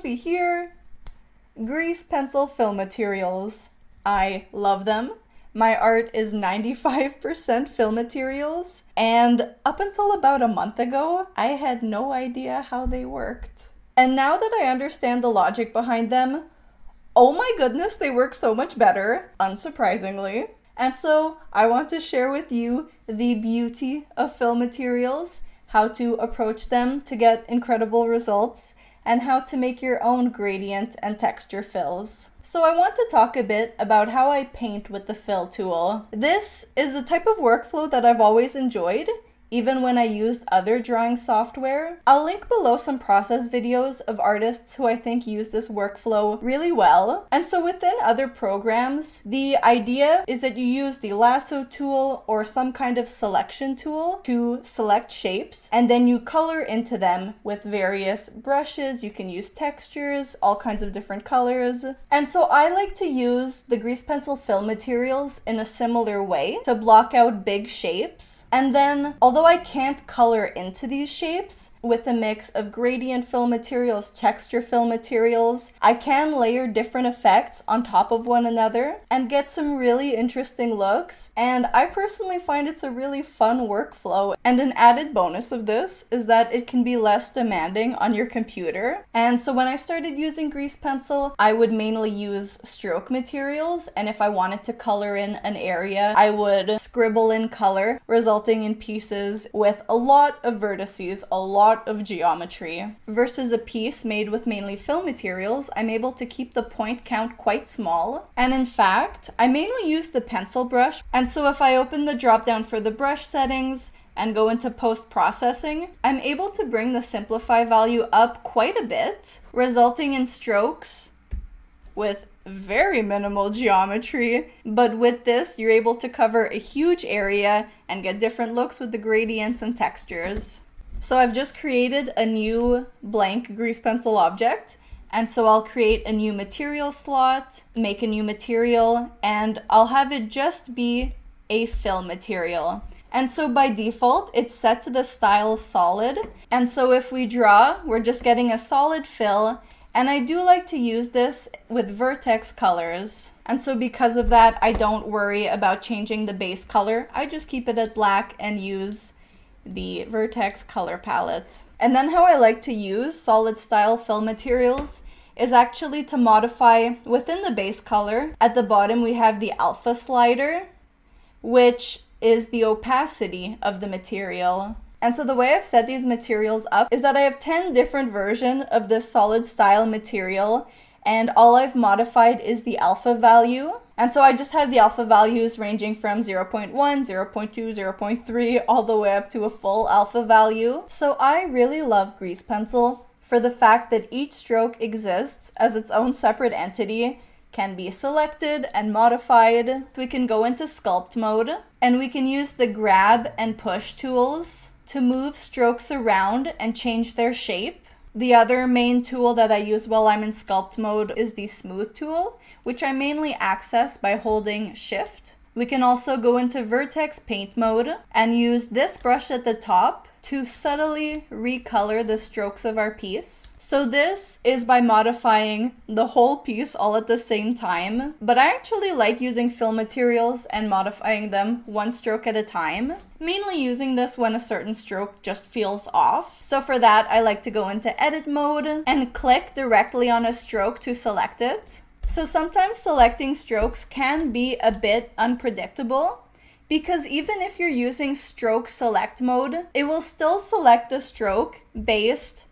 see here, grease pencil fill materials. I love them. My art is 95% fill materials, and up until about a month ago, I had no idea how they worked. And now that I understand the logic behind them, oh my goodness, they work so much better, unsurprisingly. And so I want to share with you the beauty of fill materials, how to approach them to get incredible results, and how to make your own gradient and texture fills. So I want to talk a bit about how I paint with the fill tool. This is a type of workflow that I've always enjoyed, even when I used other drawing software. I'll link below some process videos of artists who I think use this workflow really well. And so within other programs, the idea is that you use the lasso tool or some kind of selection tool to select shapes, and then you color into them with various brushes. You can use textures, all kinds of different colors. And so I like to use the grease pencil fill materials in a similar way to block out big shapes. And then, although I can't color into these shapes, with a mix of gradient fill materials, texture fill materials, I can layer different effects on top of one another and get some really interesting looks. And I personally find it's a really fun workflow. And an added bonus of this is that it can be less demanding on your computer. And so when I started using grease pencil, I would mainly use stroke materials. And if I wanted to color in an area, I would scribble in color, resulting in pieces with a lot of vertices, a lot of geometry. Versus a piece made with mainly fill materials, I'm able to keep the point count quite small. And in fact, I mainly use the pencil brush. And so if I open the drop down for the brush settings and go into post-processing, I'm able to bring the simplify value up quite a bit, resulting in strokes with very minimal geometry. But with this, you're able to cover a huge area and get different looks with the gradients and textures. So I've just created a new blank grease pencil object. And so I'll create a new material slot, make a new material, and I'll have it just be a fill material. And so by default, it's set to the style solid. And so if we draw, we're just getting a solid fill. And I do like to use this with vertex colors. And so because of that, I don't worry about changing the base color. I just keep it at black and use the vertex color palette. And then how I like to use solid style fill materials is actually to modify within the base color. At the bottom, we have the alpha slider, which is the opacity of the material. And so the way I've set these materials up is that I have 10 different versions of this solid style material, and all I've modified is the alpha value. And so I just have the alpha values ranging from 0.1, 0.2, 0.3, all the way up to a full alpha value. So I really love grease pencil for the fact that each stroke exists as its own separate entity, can be selected and modified. We can go into sculpt mode, and we can use the grab and push tools to move strokes around and change their shape. The other main tool that I use while I'm in sculpt mode is the smooth tool, which I mainly access by holding shift. We can also go into vertex paint mode and use this brush at the top to subtly recolor the strokes of our piece. So this is by modifying the whole piece all at the same time, but I actually like using fill materials and modifying them one stroke at a time, mainly using this when a certain stroke just feels off. So for that, I like to go into edit mode and click directly on a stroke to select it. So sometimes selecting strokes can be a bit unpredictable, because even if you're using stroke select mode, it will still select the stroke based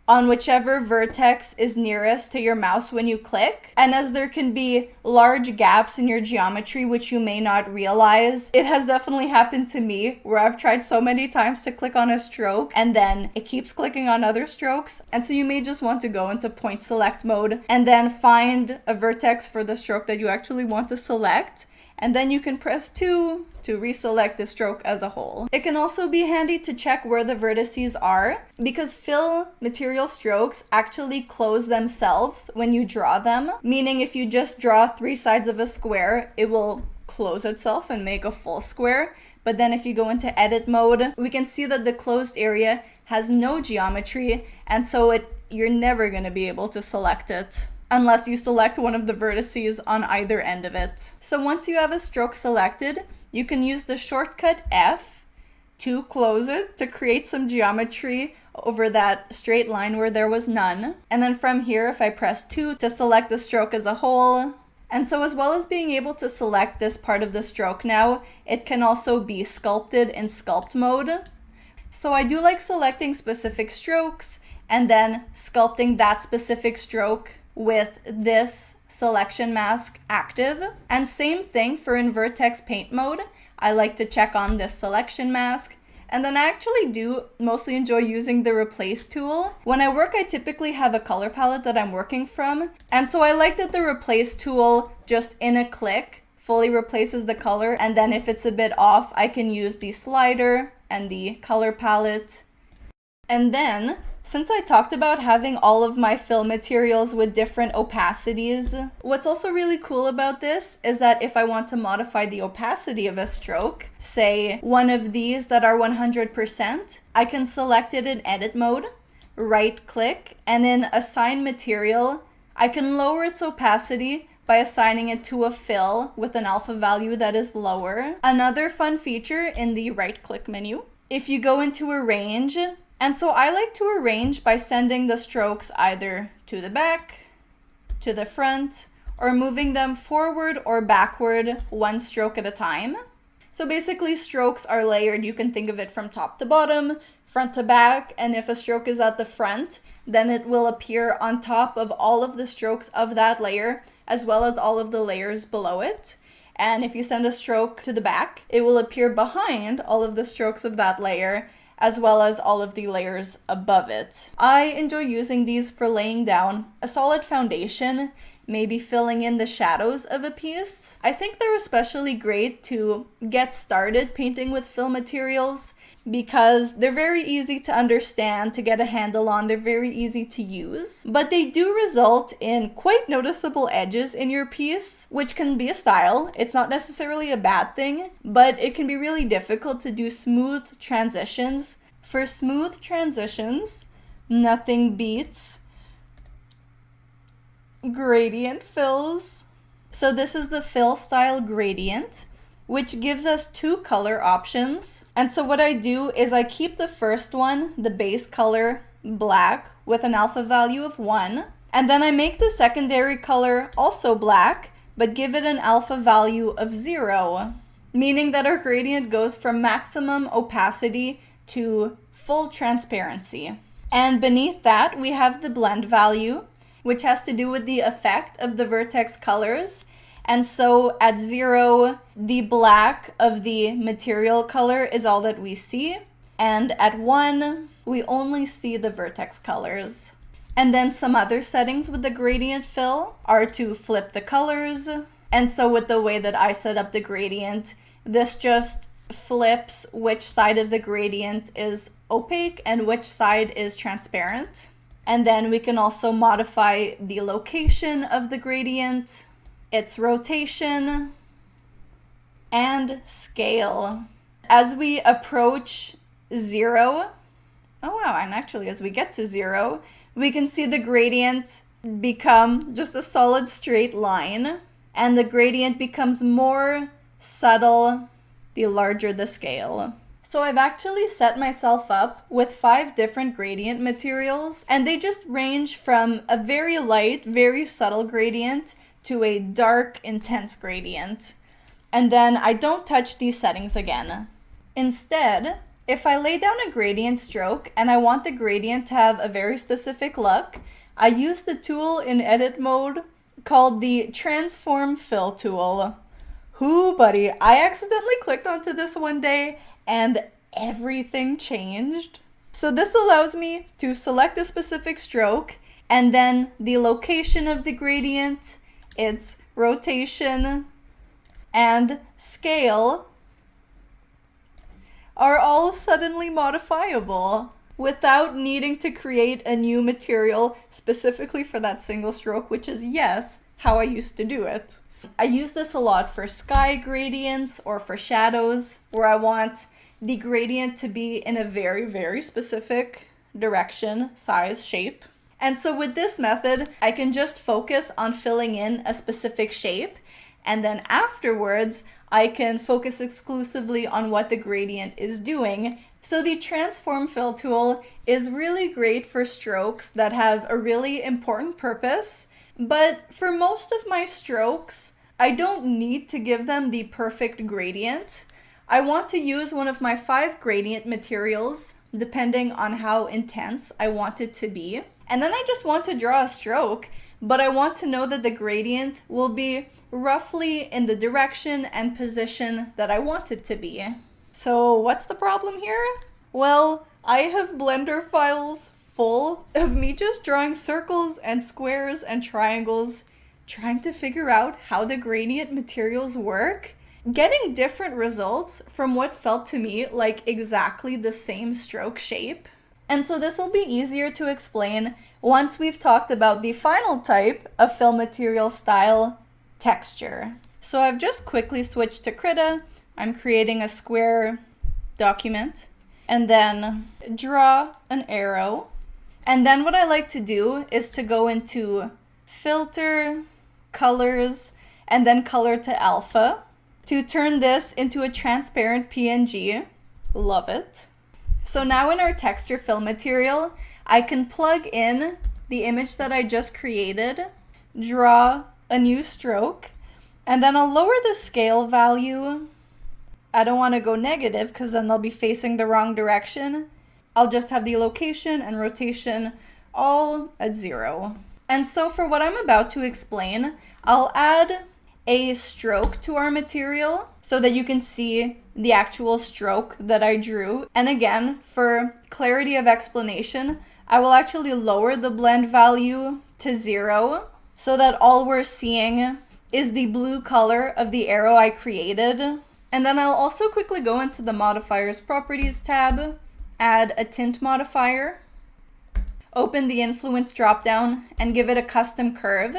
on whichever vertex is nearest to your mouse when you click. And as there can be large gaps in your geometry which you may not realize, it has definitely happened to me where I've tried so many times to click on a stroke and then it keeps clicking on other strokes. And so you may just want to go into point select mode and then find a vertex for the stroke that you actually want to select. And then you can press 2 to reselect the stroke as a whole. It can also be handy to check where the vertices are, because fill material strokes actually close themselves when you draw them. Meaning if you just draw 3 sides of a square, it will close itself and make a full square. But then if you go into edit mode, we can see that the closed area has no geometry, and so it you're never going to be able to select it unless you select one of the vertices on either end of it. So once you have a stroke selected, you can use the shortcut F to close it to create some geometry over that straight line where there was none. And then from here, if I press 2 to select the stroke as a whole. And so as well as being able to select this part of the stroke now, it can also be sculpted in sculpt mode. So I do like selecting specific strokes and then sculpting that specific stroke with this selection mask active. And same thing for in vertex paint mode. I like to check on this selection mask. And then I actually do mostly enjoy using the replace tool. When I work, I typically have a color palette that I'm working from. And so I like that the replace tool just in a click fully replaces the color. And then if it's a bit off, I can use the slider and the color palette. And then, since I talked about having all of my fill materials with different opacities, what's also really cool about this is that if I want to modify the opacity of a stroke, say one of these that are 100%, I can select it in edit mode, right click, and in assign material, I can lower its opacity by assigning it to a fill with an alpha value that is lower. Another fun feature in the right click menu, if you go into arrange, and so I like to arrange by sending the strokes either to the back, to the front, or moving them forward or backward one stroke at a time. So basically strokes are layered. You can think of it from top to bottom, front to back, and if a stroke is at the front, then it will appear on top of all of the strokes of that layer, as well as all of the layers below it. And if you send a stroke to the back, it will appear behind all of the strokes of that layer, as well as all of the layers above it. I enjoy using these for laying down a solid foundation, maybe filling in the shadows of a piece. I think they're especially great to get started painting with fill materials because they're very easy to understand, to get a handle on, they're very easy to use, but they do result in quite noticeable edges in your piece, which can be a style. It's not necessarily a bad thing, but it can be really difficult to do smooth transitions. For smooth transitions, nothing beats gradient fills. So this is the fill style gradient, which gives us two color options. And so what I do is I keep the first one, the base color, black with an alpha value of 1. And then I make the secondary color also black, but give it an alpha value of 0, meaning that our gradient goes from maximum opacity to full transparency. And beneath that, we have the blend value, which has to do with the effect of the vertex colors. And so at 0, the black of the material color is all that we see. And at 1, we only see the vertex colors. And then some other settings with the gradient fill are to flip the colors. And so with the way that I set up the gradient, this just flips which side of the gradient is opaque and which side is transparent. And then we can also modify the location of the gradient, its rotation, and scale. As we approach 0, oh wow, and actually as we get to 0, we can see the gradient become just a solid straight line, and the gradient becomes more subtle the larger the scale. So I've actually set myself up with 5 different gradient materials, and they just range from a very light, very subtle gradient to a dark, intense gradient. And then I don't touch these settings again. Instead, if I lay down a gradient stroke and I want the gradient to have a very specific look, I use the tool in edit mode called the Transform Fill tool. Whoo, buddy, I accidentally clicked onto this one day and everything changed. So this allows me to select a specific stroke and then the location of the gradient, its rotation, and scale are all suddenly modifiable without needing to create a new material specifically for that single stroke, which is, yes, how I used to do it. I use this a lot for sky gradients or for shadows where I want the gradient to be in a very, very specific direction, size, shape. And so with this method, I can just focus on filling in a specific shape, and then afterwards, I can focus exclusively on what the gradient is doing. So the transform fill tool is really great for strokes that have a really important purpose, but for most of my strokes, I don't need to give them the perfect gradient. I want to use one of my 5 gradient materials, depending on how intense I want it to be. And then I just want to draw a stroke, but I want to know that the gradient will be roughly in the direction and position that I want it to be. So what's the problem here? Well, I have Blender files full of me just drawing circles and squares and triangles, trying to figure out how the gradient materials work, getting different results from what felt to me like exactly the same stroke shape. And so this will be easier to explain once we've talked about the final type of fill material style, texture. So I've just quickly switched to Krita. I'm creating a square document and then draw an arrow. And then what I like to do is to go into filter, colors, and then color to alpha to turn this into a transparent PNG. Love it. So now in our texture fill material, I can plug in the image that I just created, draw a new stroke, and then I'll lower the scale value. I don't want to go negative because then they'll be facing the wrong direction. I'll just have the location and rotation all at 0. And so for what I'm about to explain, I'll add a stroke to our material so that you can see the actual stroke that I drew. And again, for clarity of explanation, I will actually lower the blend value to 0 so that all we're seeing is the blue color of the arrow I created. And then I'll also quickly go into the modifiers properties tab, add a tint modifier, open the influence dropdown and give it a custom curve.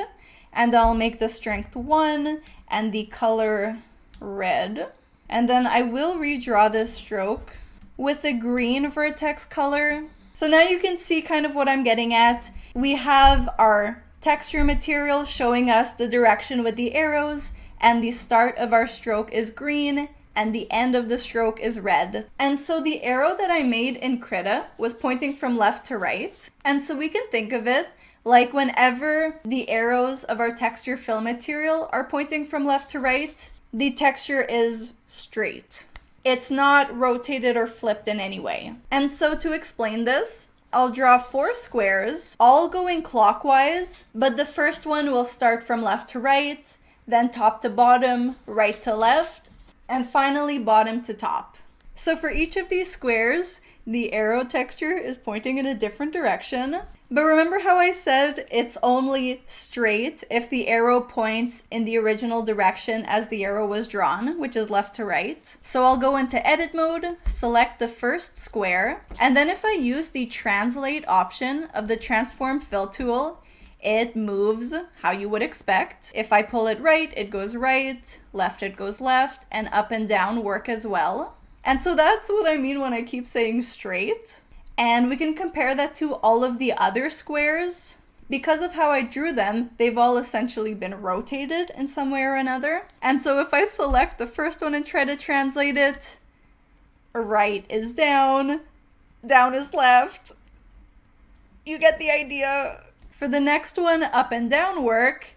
And then I'll make the strength 1 and the color red. And then I will redraw this stroke with a green vertex color. So now you can see kind of what I'm getting at. We have our texture material showing us the direction with the arrows, and the start of our stroke is green and the end of the stroke is red. And so the arrow that I made in Krita was pointing from left to right. And so we can think of it like whenever the arrows of our texture fill material are pointing from left to right, the texture is straight. It's not rotated or flipped in any way. And so to explain this, I'll draw 4 squares, all going clockwise, but the first one will start from left to right, then top to bottom, right to left, and finally bottom to top. So for each of these squares, the arrow texture is pointing in a different direction. But remember how I said it's only straight if the arrow points in the original direction as the arrow was drawn, which is left to right. So I'll go into edit mode, select the first square, and then if I use the translate option of the transform fill tool, it moves how you would expect. If I pull it right, it goes right, left it goes left, and up and down work as well. And so that's what I mean when I keep saying straight. And we can compare that to all of the other squares. Because of how I drew them, they've all essentially been rotated in some way or another. And so if I select the first one and try to translate it, right is down, down is left. You get the idea. For the next one, up and down work,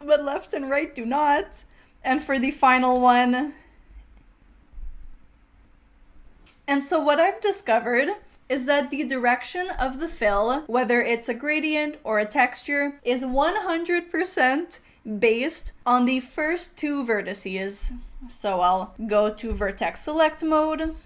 but left and right do not. And for the final one, and so what I've discovered is that the direction of the fill, whether it's a gradient or a texture, is 100% based on the first 2 vertices. So I'll go to vertex select mode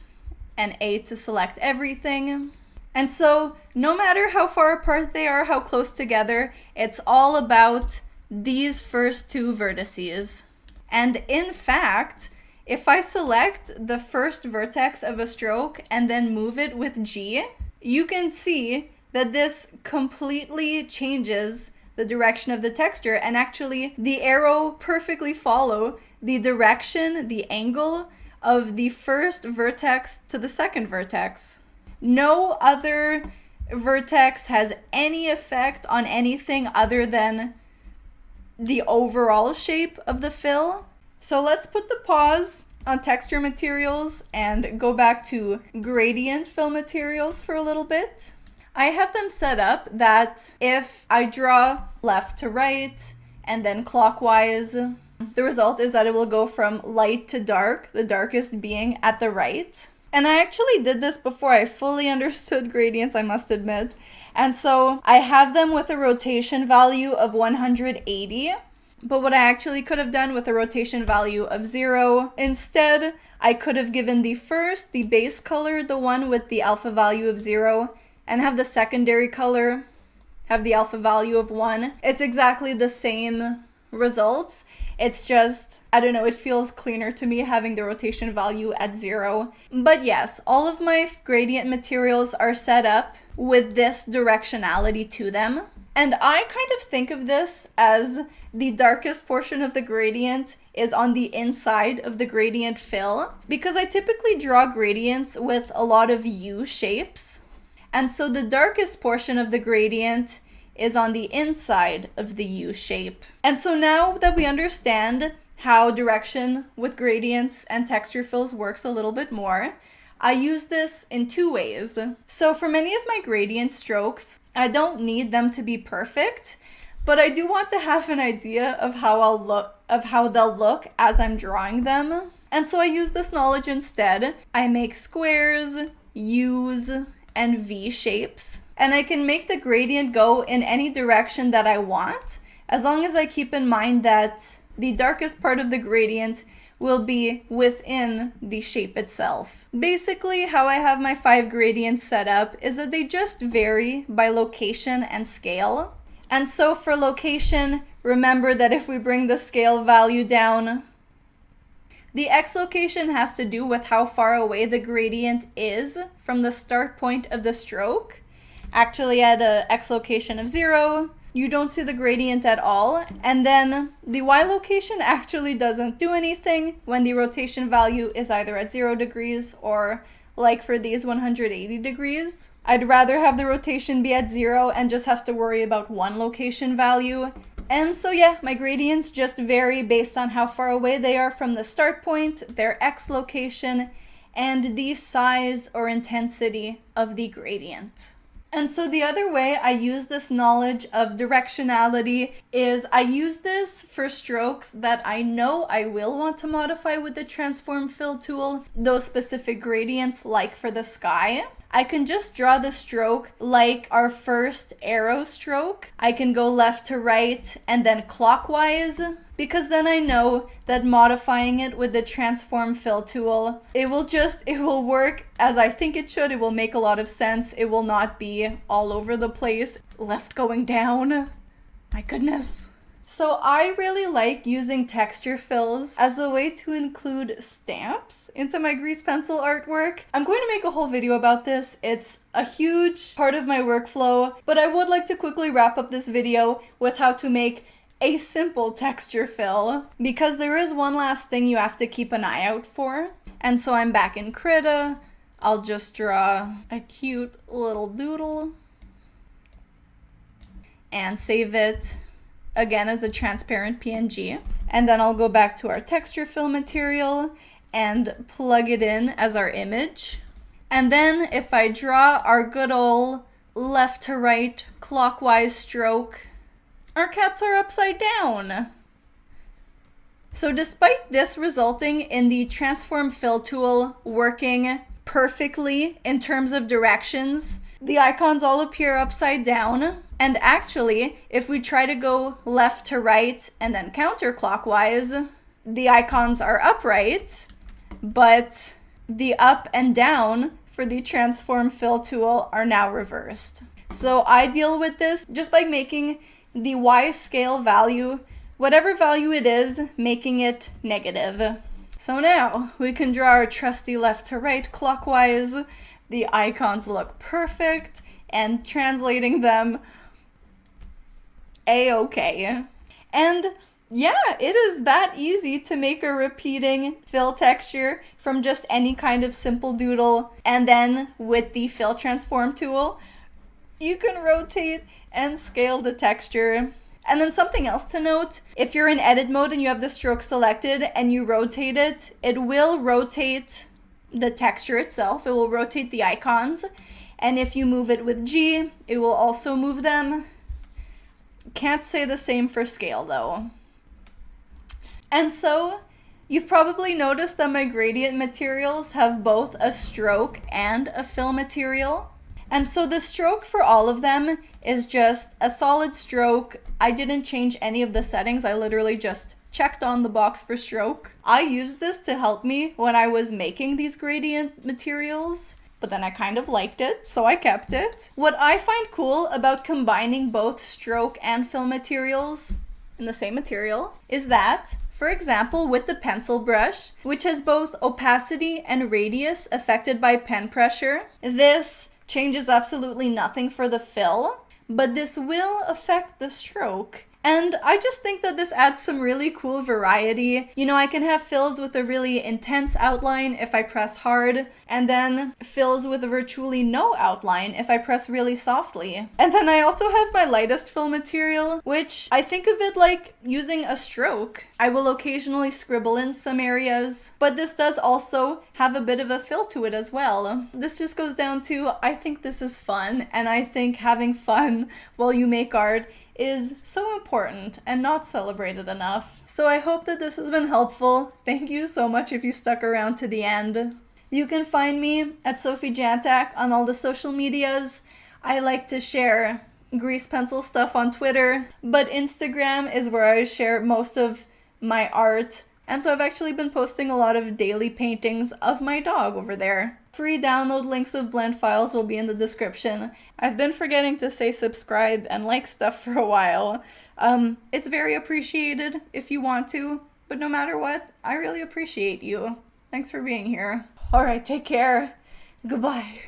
and A to select everything. And so no matter how far apart they are, how close together, it's all about these first 2 vertices. And in fact, if I select the first vertex of a stroke and then move it with G, you can see that this completely changes the direction of the texture, and actually the arrow perfectly follow the direction, the angle of the first vertex to the second vertex. No other vertex has any effect on anything other than the overall shape of the fill. So let's put the pause on texture materials and go back to gradient fill materials for a little bit. I have them set up that if I draw left to right and then clockwise, the result is that it will go from light to dark, the darkest being at the right. And I actually did this before I fully understood gradients, I must admit. And so I have them with a rotation value of 180. But what I actually could have done with a rotation value of 0, instead, I could have given the first, the base color, the one with the alpha value of 0, and have the secondary color have the alpha value of 1. It's exactly the same results. It's just, I don't know, it feels cleaner to me having the rotation value at 0. But yes, all of my gradient materials are set up with this directionality to them. And I kind of think of this as the darkest portion of the gradient is on the inside of the gradient fill, because I typically draw gradients with a lot of U shapes. And so the darkest portion of the gradient is on the inside of the U shape. And so now that we understand how direction with gradients and texture fills works a little bit more, I use this in 2 ways. So for many of my gradient strokes, I don't need them to be perfect, but I do want to have an idea of how they'll look as I'm drawing them. And so I use this knowledge instead. I make squares, U's, and V shapes. And I can make the gradient go in any direction that I want, as long as I keep in mind that the darkest part of the gradient will be within the shape itself. Basically, how I have my 5 gradients set up is that they just vary by location and scale. And so for location, remember that if we bring the scale value down, the X location has to do with how far away the gradient is from the start point of the stroke. Actually, at a X location of 0, you don't see the gradient at all. And then the Y location actually doesn't do anything when the rotation value is either at 0 degrees or, like for these, 180 degrees. I'd rather have the rotation be at 0 and just have to worry about one location value. And so yeah, my gradients just vary based on how far away they are from the start point, their X location, and the size or intensity of the gradient. And so the other way I use this knowledge of directionality is I use this for strokes that I know I will want to modify with the transform fill tool, those specific gradients like for the sky. I can just draw the stroke like our first arrow stroke. I can go left to right and then clockwise, because then I know that modifying it with the transform fill tool, it will work as I think it should. It will make a lot of sense. It will not be all over the place. Left going down. My goodness. So I really like using texture fills as a way to include stamps into my grease pencil artwork. I'm going to make a whole video about this. It's a huge part of my workflow, but I would like to quickly wrap up this video with how to make a simple texture fill, because there is one last thing you have to keep an eye out for. And so I'm back in Krita. I'll just draw a cute little doodle and save it again as a transparent PNG. And then I'll go back to our texture fill material and plug it in as our image. And then if I draw our good old left to right clockwise stroke, our cats are upside down. So despite this resulting in the transform fill tool working perfectly in terms of directions, the icons all appear upside down. And actually, if we try to go left to right and then counterclockwise, the icons are upright, but the up and down for the transform fill tool are now reversed. So I deal with this just by making the Y scale value, whatever value it is, making it negative. So now we can draw our trusty left to right clockwise. The icons look perfect, and translating them a-okay. And yeah, it is that easy to make a repeating fill texture from just any kind of simple doodle, and then with the fill transform tool, you can rotate and scale the texture. And then something else to note, if you're in edit mode and you have the stroke selected and you rotate it, it will rotate the texture itself. It will rotate the icons. And if you move it with G, it will also move them. Can't say the same for scale though. And so you've probably noticed that my gradient materials have both a stroke and a fill material. And so the stroke for all of them is just a solid stroke. I didn't change any of the settings. I literally just checked on the box for stroke. I used this to help me when I was making these gradient materials, but then I kind of liked it, so I kept it. What I find cool about combining both stroke and fill materials in the same material is that, for example, with the pencil brush, which has both opacity and radius affected by pen pressure, this changes absolutely nothing for the fill, but this will affect the stroke. And I just think that this adds some really cool variety. You know, I can have fills with a really intense outline if I press hard, and then fills with virtually no outline if I press really softly. And then I also have my lightest fill material, which I think of it like using a stroke. I will occasionally scribble in some areas, but this does also have a bit of a fill to it as well. This just goes down to, I think this is fun, and I think having fun while you make art is so important and not celebrated enough. So I hope that this has been helpful. Thank you so much if you stuck around to the end. You can find me at Sophie Jantak on all the social medias. I like to share grease pencil stuff on Twitter, but Instagram is where I share most of my art. And so I've actually been posting a lot of daily paintings of my dog over there. Free download links of blend files will be in the description. I've been forgetting to say subscribe and like stuff for a while. It's very appreciated if you want to, but no matter what, I really appreciate you. Thanks for being here. Alright, take care. Goodbye.